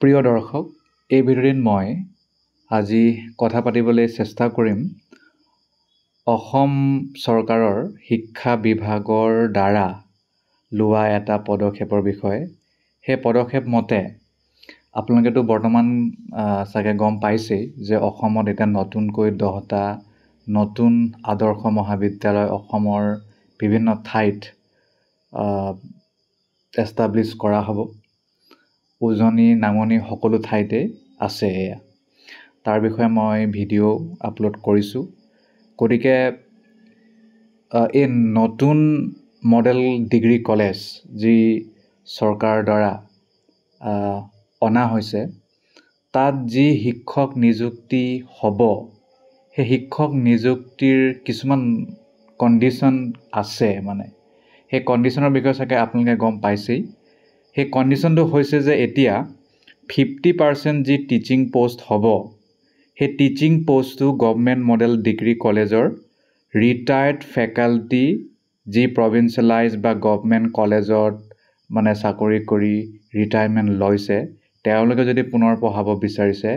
প্ৰিয় দৰ্শক, এই ভিডিঅ'ত মই আজি কথা পাতিবলৈ চেষ্টা কৰিম অসম চৰকাৰৰ শিক্ষা বিভাগৰ দ্বাৰা লোৱা এটা পদক্ষেপৰ বিষয়ে। সেই পদক্ষেপ মতে আপোনালোকেতো বৰ্তমান চাগে গম পাইছেই যে অসমত এতিয়া নতুনকৈ 10টা নতুন আদৰ্শ মহাবিদ্যালয় অসমৰ বিভিন্ন ঠাইত এষ্টাব্লিছ কৰা হ'ব। উজনি নামনি সকলো ঠাইতে আছে এয়া। তাৰ বিষয়ে মই ভিডিঅ' আপলোড কৰিছোঁ। গতিকে এই নতুন মডেল ডিগ্ৰী কলেজ যি চৰকাৰৰ দ্বাৰা অনা হৈছে, তাত যি শিক্ষক নিযুক্তি হ'ব, সেই শিক্ষক নিযুক্তিৰ কিছুমান কণ্ডিশ্যন আছে। সেই কণ্ডিশ্যনৰ বিষয়ে চাগে আপোনালোকে গম পাইছেই। সেই কণ্ডিশ্যনটো হৈছে যে এতিয়া 50% যি টিচিং পোষ্ট হ'ব, সেই টিচিং পোষ্টটো গভৰ্ণমেণ্ট মডেল ডিগ্ৰী কলেজৰ ৰিটায়াৰ্ড ফেকাল্টি যি প্ৰভিঞ্চিয়েলাইজ বা গভৰ্ণমেণ্ট কলেজত চাকৰি কৰি ৰিটায়াৰমেণ্ট লৈছে, তেওঁলোকে যদি পুনৰ পঢ়াব বিচাৰিছে,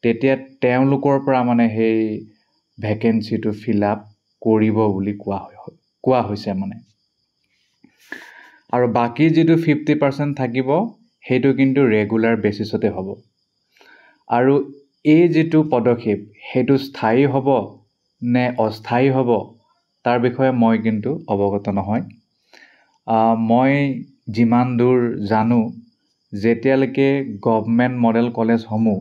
তেতিয়া তেওঁলোকৰ পৰা সেই ভেকেঞ্চিটো ফিল আপ কৰিব বুলি কোৱা হৈছে। আৰু বাকী যিটো 50% থাকিব, সেইটো কিন্তু ৰেগুলাৰ বেচিছতে হ'ব। আৰু এই যিটো পদক্ষেপ, সেইটো স্থায়ী হ'ব নে অস্থায়ী হ'ব, তাৰ বিষয়ে মই কিন্তু অৱগত নহয়। মই যিমান দূৰ জানো, যেতিয়ালৈকে গভৰ্ণমেণ্ট মডেল কলেজসমূহ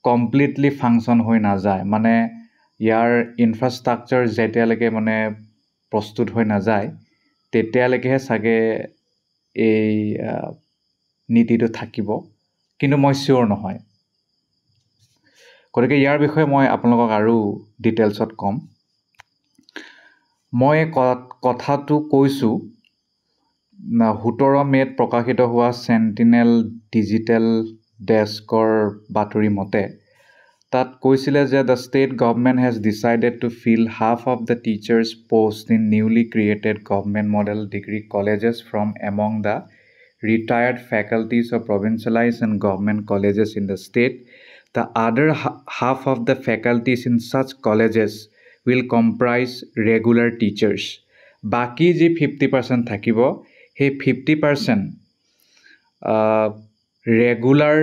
কমপ্লিটলি ফাংচন হৈ নাযায়, ইয়াৰ ইনফ্ৰাষ্ট্ৰাকচাৰ যেতিয়ালৈকে প্ৰস্তুত হৈ নাযায়, তেতিয়ালৈকেহে চাগে এই নীতিটো থাকিব, কিন্তু মই চিয়'ৰ নহয়। গতিকে ইয়াৰ বিষয়ে মই আপোনালোকক আৰু ডিটেইলছত ক'ম। মই কথাটো কৈছোঁ 17 মে'ত প্ৰকাশিত হোৱা চেণ্টিনেল ডিজিটেল ডেস্কৰ বাতৰি মতে। তাত কৈছিলে যে the state government has decided to fill half of the teachers post in newly created government model degree colleges from among the retired faculties of provincialise and government colleges in the state. The other half of the faculties in such colleges will comprise regular teachers. বাকী যি 50% থাকিব, সেই 50% regular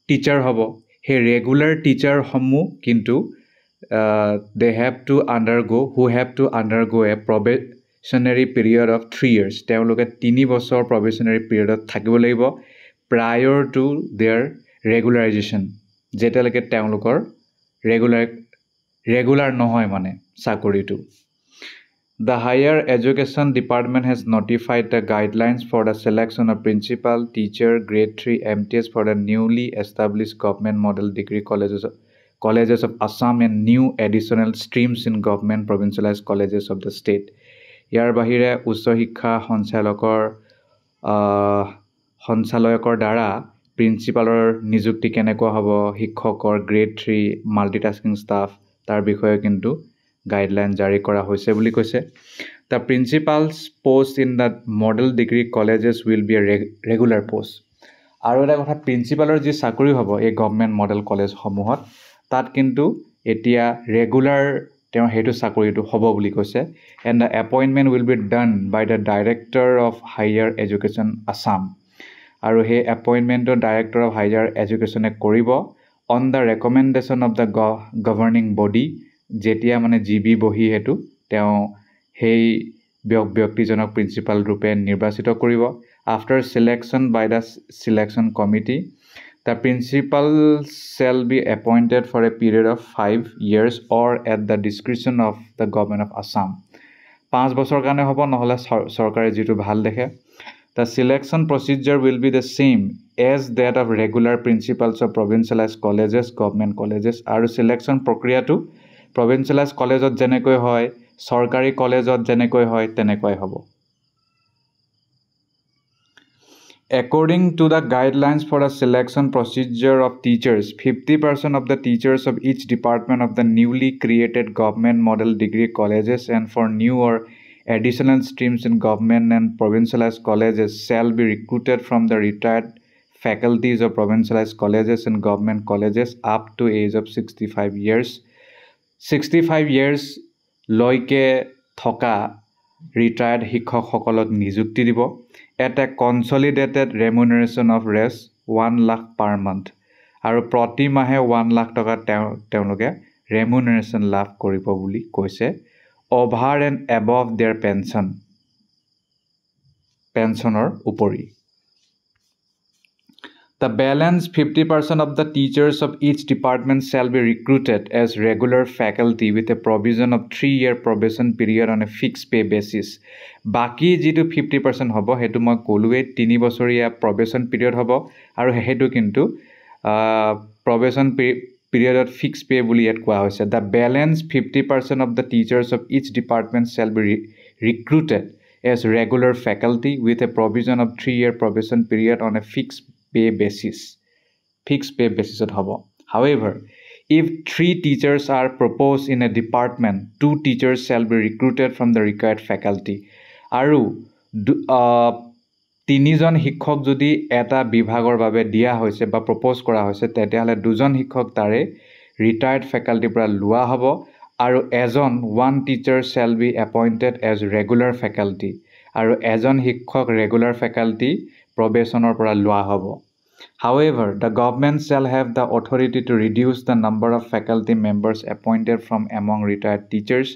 teacher হ'ব। সেই regular টিচাৰসমূহ কিন্তু who have to undergo' a probationary period of 3 years। তেওঁলোকে 3 বছৰ প্ৰবেশ্যনেৰী পিৰিয়ডত থাকিব লাগিব প্ৰায়ৰ টু দেয়াৰ ৰেগুলাৰাইজেশ্যন, যেতিয়ালৈকে তেওঁলোকৰ ৰেগুলাৰ নহয় চাকৰিটো। The Higher Education Department has notified the guidelines for the selection of principal, teacher, grade 3 MTS for the newly established government model degree colleges of Assam and new additional streams in government provincialized colleges of the state. ইয়াৰ বাহিৰে উচ্চ শিক্ষা সঞ্চালয়কৰ দ্বাৰা প্ৰিন্সিপালৰ নিযুক্তি কেনেকুৱা হ'ব, শিক্ষকৰ grade 3 multitasking staff, তাৰ বিষয়ে কিন্তু গাইডলাইন জাৰি কৰা হৈছে বুলি কৈছে। The principles post in the model degree colleges will B A regular post. আৰু এটা কথা, প্ৰিন্সিপালৰ যি চাকৰি হ'ব এই গভৰ্ণমেণ্ট মডেল কলেজসমূহত, তাত কিন্তু এতিয়া ৰেগুলাৰ সেইটো চাকৰিটো হ'ব বুলি কৈছে। And the appointment will be done by the director of higher education Assam. আৰু সেই এপইণ্টমেণ্টটো ডাইৰেক্টৰ অফ হায়াৰ এডুকেশ্যনে কৰিব on the recommendation of the governing body. যেতিয়া GB বহি সেইটো তেওঁ সেই ব্যক্তিজনক প্ৰিন্সিপাল ৰূপে নিৰ্বাচিত কৰিব। After selection by the selection committee, the principal shall be appointed for a period of 5 years or at the discretion of the government of Assam. 5 বছৰৰ কাৰণে হ'ব, নহ'লে চৰকাৰে যিটো ভাল দেখে। The selection procedure will be the same as that of regular principals of provincialise colleges, government colleges. আৰু selection প্ৰক্ৰিয়াটো প্ৰভিঞ্চিয়েলাইজ কলেজত যেনেকৈ হয়, চৰকাৰী কলেজত যেনেকৈ হয়, তেনেকুৱাই হ'ব। According to the guidelines for the selection procedure of teachers, 50% of the teachers of each department of the newly created government model degree colleges and for new or Additional streams in government and provincialized colleges shall be recruited from the retired faculties of provincialized colleges and government colleges up to age of 65 years. 65 years লৈকে থকা retired শিক্ষকসকলক নিযুক্তি দিব at a consolidated remuneration of res 1 lakh per month আৰু প্ৰতি মাহে 1 লাখ টকা তেওঁলোকে remuneration লাভ কৰিব বুলি কৈছে over and above their pensionৰ উপৰি The balance 50% of the teachers of each department shall be recruited as regular faculty with a provision of 3-year probation period on a fixed pay basis. Baki jitu 50% hobo hetu moi kolue 3 বছৰীয়া probation period hobo aru hetu kintu probation period of fixed pay বুলি ইয়াত কোৱা হৈছে. The balance 50% of the teachers of each department shall be recruited as regular faculty with a provision of 3-year probation period on a fixed pay basis. However, if 3 teachers are proposed in a department, 2 teachers shall be recruited from the required faculty. Aru 3 জন শিক্ষক যদি এটা বিভাগৰ বাবে দিয়া হৈছে বা propose কৰা হৈছে তেতিয়াহলে 2 জন শিক্ষক তাৰে ৰিটায়াৰ্ড ফেকাল্টিৰ পৰা লোৱা হ'ব আৰু এজন 1 teacher shall be appointed as regular faculty আৰু এজন শিক্ষক regular faculty probationৰ পৰা লোৱা হ'ব. However, the government shall have the authority to reduce the number of faculty members appointed from among retired teachers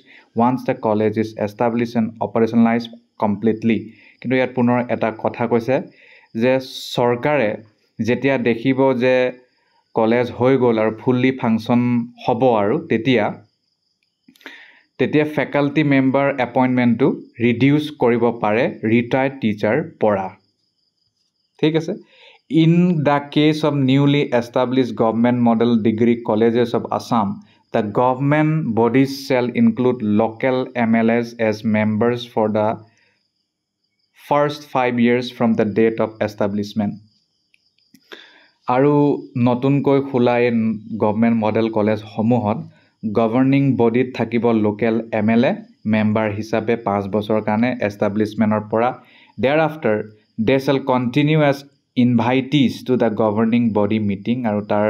once the college is established and operationalized completely. কিন্তু ইয়াত পুনৰ এটা কথা কৈছে যে চৰকাৰে যেতিয়া দেখিব যে কলেজ হৈ গ'ল আৰু ফুললি ফাংচন হ'ব আৰু তেতিয়া ফেকাল্টি মেম্বাৰ এপইণ্টমেণ্টটো ৰিডিউচ কৰিব পাৰে ৰিটায়াৰ্ড টিচাৰ পৰা ঠিক আছে In the case of newly established government model degree colleges of Assam, the government bodies shall include local MLAs as members for the first 5 years from the date of establishment. Aru notunkoi khula government model college homuhot governing body thakibo local MLA member hisabe 5 বছৰ কাৰণে establishmentor pora. Thereafter, they shall continue as invitees to the governing body meeting আৰু তাৰ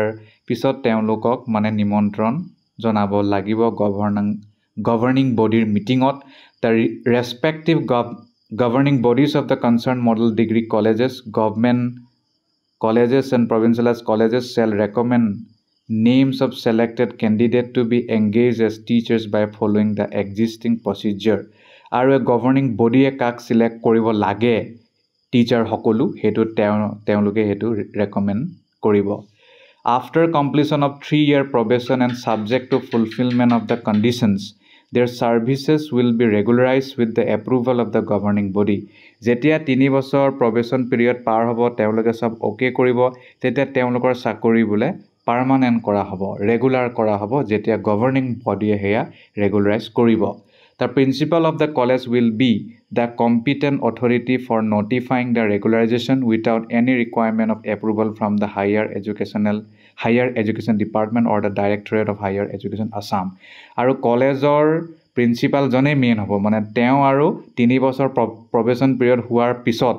পিছত তেওঁলোকক মানে নিমন্ত্ৰণ জনাব লাগিব governing body meetingত the respective governing bodies of the concerned model degree colleges government colleges and provincialized colleges shall recommend names of selected candidate to be engaged as teachers by following the existing procedure আৰু governing body কাক select কৰিব লাগে teacher hokolu hetu teuluke hetu recommend koribo after completion of 3-year probation and subject to fulfillment of the conditions their services will be regularized with the approval of the governing body jetia 3 বছৰ probation period par hobo teuluke sab okay koribo tetia teulukor sakori bole permanent kora hobo regular kora hobo jetia governing body heya regularize koribo The principal of the college will be the competent authority for notifying the regularization without any requirement of approval from the higher education department or the directorate of higher education Assam. Aru collegeor principal jone main hobo mane teo aru 3 বছৰ probation period huar pisot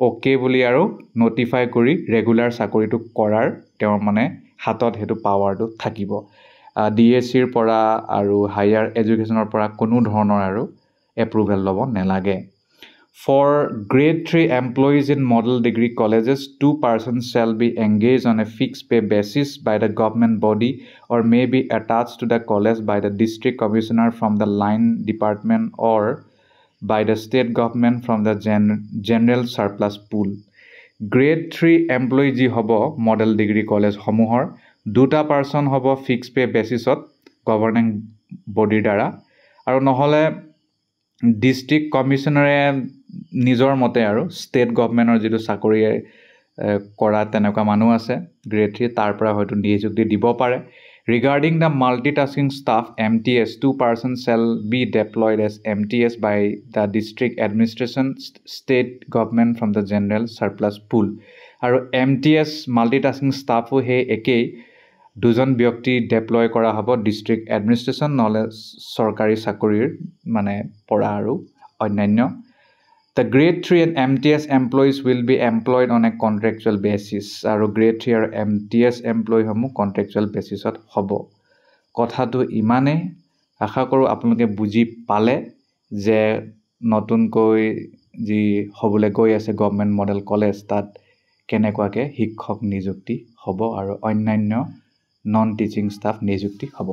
okay buli aru notify kori regular sakori tu korar teo mane hatot hetu power tu thakibo. DSCৰ পৰা আৰু higher এডুকেশ্যনৰ পৰা কোনো ধৰণৰ আৰু approval ল'ব নেলাগে For grade 3 employees in model degree colleges 2 persons shall be engaged on a fixed pay basis by the government body or may be attached to the college by the district commissioner from the line department or by the state government from the general surplus pool Grade 3 employee ji hobo model degree college homuhor 2টা person হব fix pay বেসিছত governing body দ্বাৰা আৰু নহলে district কমিশনাৰে নিজৰ মতে আৰু state গভৰ্নমেন্টৰ যেটো চাকৰি কৰা তেনেকুৱা মানুহ আছে গ্ৰেড 3 তাৰ পৰা হয়তো নিযুক্তি দিব পাৰে Regarding the multitasking staff MTS 2 persons shall be deployed as MTS by the district administration state government from the general surplus pool আৰু MTS multitasking staff হে একেই দুজন ব্যক্তি ডিপ্লয় কৰা হ'ব ডিস্ট্ৰিক্ট এডমিনিষ্ট্ৰেচন নহলে সৰকাৰি চাকৰিৰ মানে পৰা আৰু অন্যান্য The grade 3 and MTS employees will be employed on a contractual basis আৰু grade 3 আৰু MTS employeeসমূহ contractual basisত হ'ব কথাটো ইমানেই আশা কৰোঁ আপোনালোকে বুজি পালে যে নতুনকৈ যি হ'বলৈ গৈ আছে গভৰ্ণমেণ্ট মডেল কলেজ তাত কেনেকুৱাকৈ শিক্ষক নিযুক্তি হ'ব আৰু অন্যান্য নন টিচিং ষ্টাফ নিযুক্তি হ'ব